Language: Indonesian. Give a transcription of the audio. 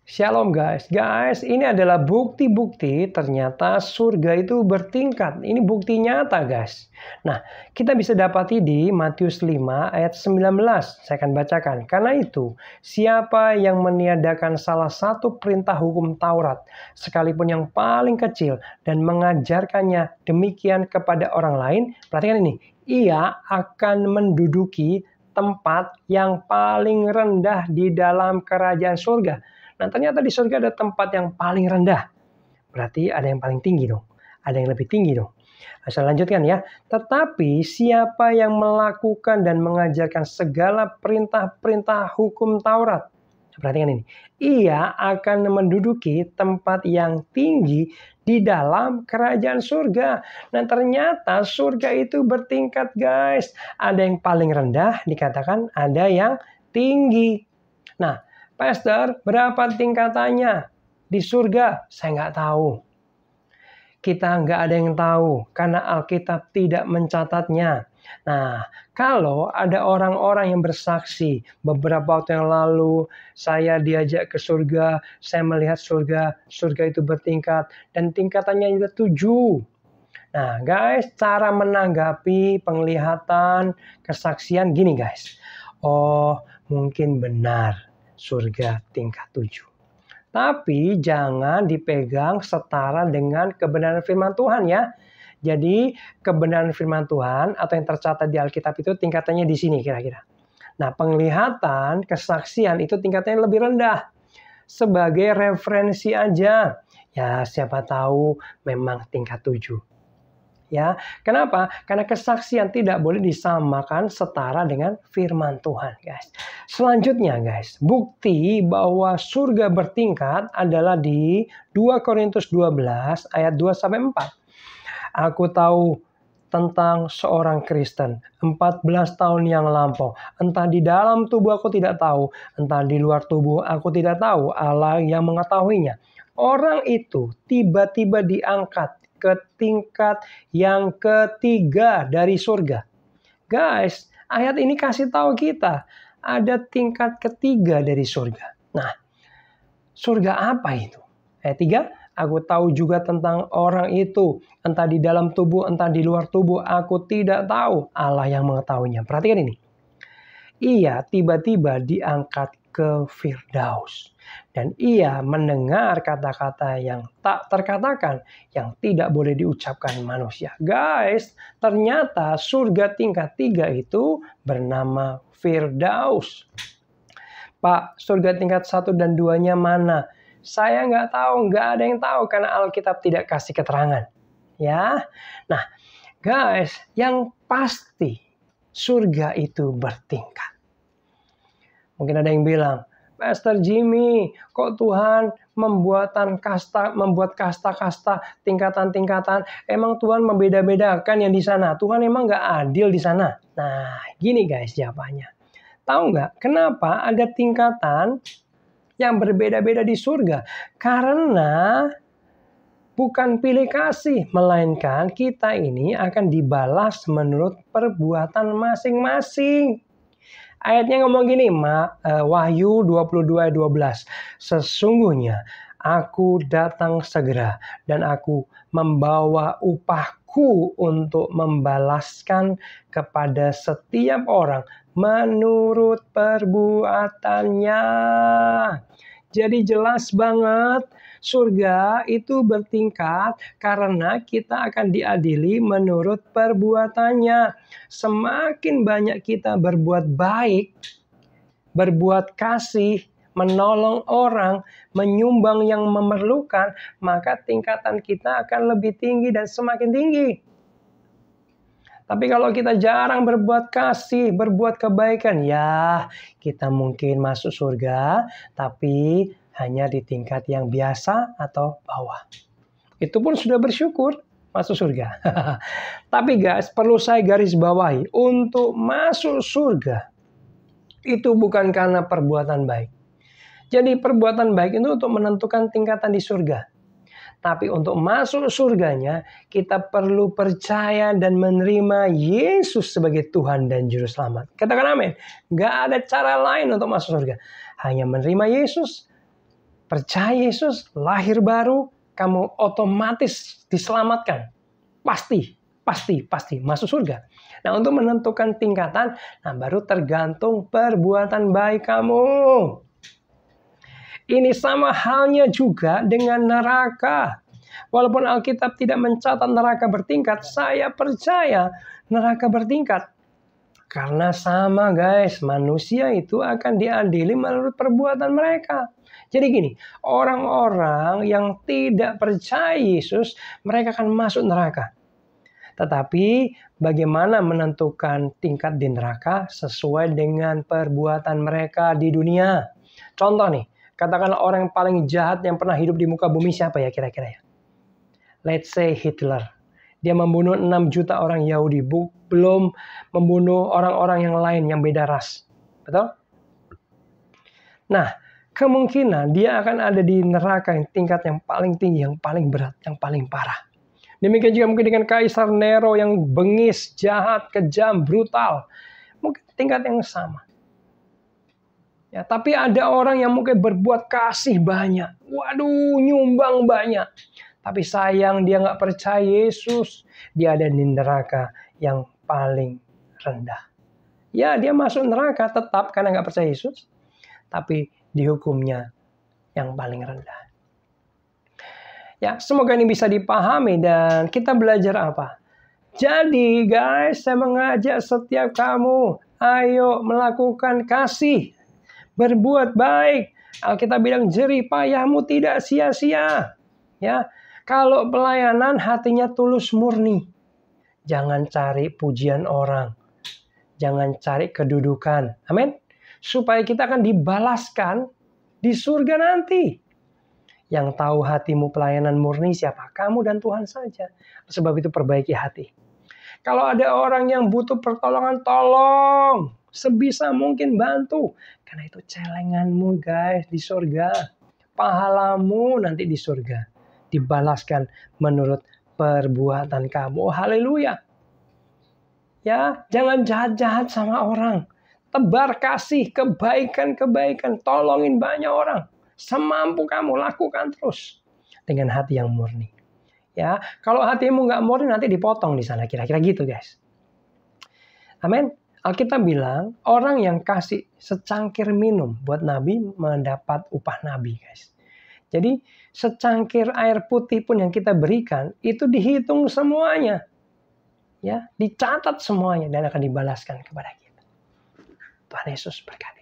Shalom guys. Guys, ini adalah bukti-bukti ternyata surga itu bertingkat. Ini bukti nyata guys. Nah, kita bisa dapati di Matius 5 ayat 19. Saya akan bacakan. Karena itu, siapa yang meniadakan salah satu perintah hukum Taurat, sekalipun yang paling kecil, dan mengajarkannya demikian kepada orang lain, perhatikan ini, ia akan menduduki tempat yang paling rendah di dalam kerajaan surga. Nah, ternyata di surga ada tempat yang paling rendah. Berarti ada yang paling tinggi dong. Ada yang lebih tinggi dong. Saya lanjutkan ya. Tetapi siapa yang melakukan dan mengajarkan segala perintah-perintah hukum Taurat. Perhatikan ini. Ia akan menduduki tempat yang tinggi di dalam kerajaan surga. Nah, ternyata surga itu bertingkat guys. Ada yang paling rendah dikatakan, ada yang tinggi. Nah, Pastor, berapa tingkatannya di surga? Saya nggak tahu. Kita nggak ada yang tahu karena Alkitab tidak mencatatnya. Nah, kalau ada orang-orang yang bersaksi, beberapa waktu yang lalu saya diajak ke surga, saya melihat surga itu bertingkat dan tingkatannya ada 7. Nah, guys, cara menanggapi penglihatan, kesaksian gini guys. Oh, mungkin benar. Surga tingkat 7. Tapi jangan dipegang setara dengan kebenaran firman Tuhan ya. Jadi kebenaran firman Tuhan atau yang tercatat di Alkitab itu tingkatannya di sini kira-kira. Nah, penglihatan, kesaksian itu tingkatannya lebih rendah. Sebagai referensi aja. Ya, siapa tahu memang tingkat 7. Ya, kenapa? Karena kesaksian tidak boleh disamakan setara dengan firman Tuhan, guys. Selanjutnya, guys, bukti bahwa surga bertingkat adalah di 2 Korintus 12 ayat 2 sampai 4. Aku tahu tentang seorang Kristen 14 tahun yang lampau. Entah di dalam tubuh aku tidak tahu, entah di luar tubuh aku tidak tahu, Allah yang mengetahuinya. Orang itu tiba-tiba diangkat ke tingkat yang ketiga dari surga. Guys, ayat ini kasih tahu kita ada tingkat ketiga dari surga. Nah, surga apa itu? Ayat 3, aku tahu juga tentang orang itu, entah di dalam tubuh, entah di luar tubuh, aku tidak tahu, Allah yang mengetahuinya. Perhatikan ini. Ia tiba-tiba diangkat ke Firdaus. Dan ia mendengar kata-kata yang tak terkatakan, yang tidak boleh diucapkan manusia. Guys, ternyata surga tingkat 3 itu bernama Firdaus. Pak, surga tingkat 1 dan 2-nya mana? Saya nggak tahu, nggak ada yang tahu karena Alkitab tidak kasih keterangan. Ya, nah guys, yang pasti surga itu bertingkat. Mungkin ada yang bilang, Pastor Jimmy, kok Tuhan membuat kasta-kasta, tingkatan-tingkatan? Emang Tuhan membeda-bedakan yang di sana? Tuhan emang nggak adil di sana? Nah, gini guys jawabannya. Tahu nggak kenapa ada tingkatan yang berbeda-beda di surga? Karena bukan pilih kasih, melainkan kita ini akan dibalas menurut perbuatan masing-masing. Ayatnya ngomong gini, Wahyu 22 ayat 12. Sesungguhnya aku datang segera dan aku membawa upahku untuk membalaskan kepada setiap orang menurut perbuatannya. Jadi jelas banget surga itu bertingkat karena kita akan diadili menurut perbuatannya. Semakin banyak kita berbuat baik, berbuat kasih, menolong orang, menyumbang yang memerlukan, maka tingkatan kita akan lebih tinggi dan semakin tinggi. Tapi kalau kita jarang berbuat kasih, berbuat kebaikan, ya kita mungkin masuk surga, tapi hanya di tingkat yang biasa atau bawah. Itu pun sudah bersyukur masuk surga. Tapi guys, perlu saya garis bawahi, untuk masuk surga itu bukan karena perbuatan baik. Jadi perbuatan baik itu untuk menentukan tingkatan di surga. Tapi untuk masuk surganya, kita perlu percaya dan menerima Yesus sebagai Tuhan dan Juru Selamat. Katakan amin. Gak ada cara lain untuk masuk surga. Hanya menerima Yesus, percaya Yesus, lahir baru, kamu otomatis diselamatkan. Pasti masuk surga. Nah, untuk menentukan tingkatan, nah baru tergantung perbuatan baik kamu. Ini sama halnya juga dengan neraka. Walaupun Alkitab tidak mencatat neraka bertingkat, saya percaya neraka bertingkat. Karena sama guys, manusia itu akan diadili menurut perbuatan mereka. Jadi gini, orang-orang yang tidak percaya Yesus, mereka akan masuk neraka. Tetapi bagaimana menentukan tingkat di neraka sesuai dengan perbuatan mereka di dunia. Contoh nih, katakanlah orang yang paling jahat yang pernah hidup di muka bumi siapa ya kira-kira ya? Let's say Hitler. Dia membunuh 6 juta orang Yahudi, belum membunuh orang-orang yang lain yang beda ras. Betul? Nah, kemungkinan dia akan ada di neraka yang tingkat yang paling tinggi, yang paling berat, yang paling parah. Demikian juga mungkin dengan Kaisar Nero yang bengis, jahat, kejam, brutal. Mungkin tingkat yang sama. Ya, tapi ada orang yang mungkin berbuat kasih banyak. Waduh, nyumbang banyak. Tapi sayang dia nggak percaya Yesus. Dia ada di neraka yang paling rendah. Ya, dia masuk neraka tetap karena nggak percaya Yesus. Tapi dihukumnya yang paling rendah. Ya, semoga ini bisa dipahami dan kita belajar apa? Jadi guys, saya mengajak setiap kamu, ayo melakukan kasih. Berbuat baik. Alkitab bilang jerih payahmu tidak sia-sia. Ya, kalau pelayanan hatinya tulus murni. Jangan cari pujian orang. Jangan cari kedudukan. Amin. Supaya kita akan dibalaskan di surga nanti. Yang tahu hatimu pelayanan murni siapa? Kamu dan Tuhan saja. Sebab itu perbaiki hati. Kalau ada orang yang butuh pertolongan, tolong. Sebisa mungkin bantu. Karena itu celenganmu guys di surga. Pahalamu nanti di surga. Dibalaskan menurut perbuatan kamu. Oh, haleluya. Ya, jangan jahat-jahat sama orang. Tebar kasih, kebaikan-kebaikan. Tolongin banyak orang. Semampu kamu, lakukan terus. Dengan hati yang murni. Ya, kalau hatimu nggak murni nanti dipotong di sana. Kira-kira gitu guys. Amin. Alkitab bilang, orang yang kasih secangkir minum buat nabi mendapat upah nabi guys. Jadi secangkir air putih pun yang kita berikan itu dihitung semuanya. Ya, dicatat semuanya dan akan dibalaskan kepada kita. Tuhan Yesus berkati.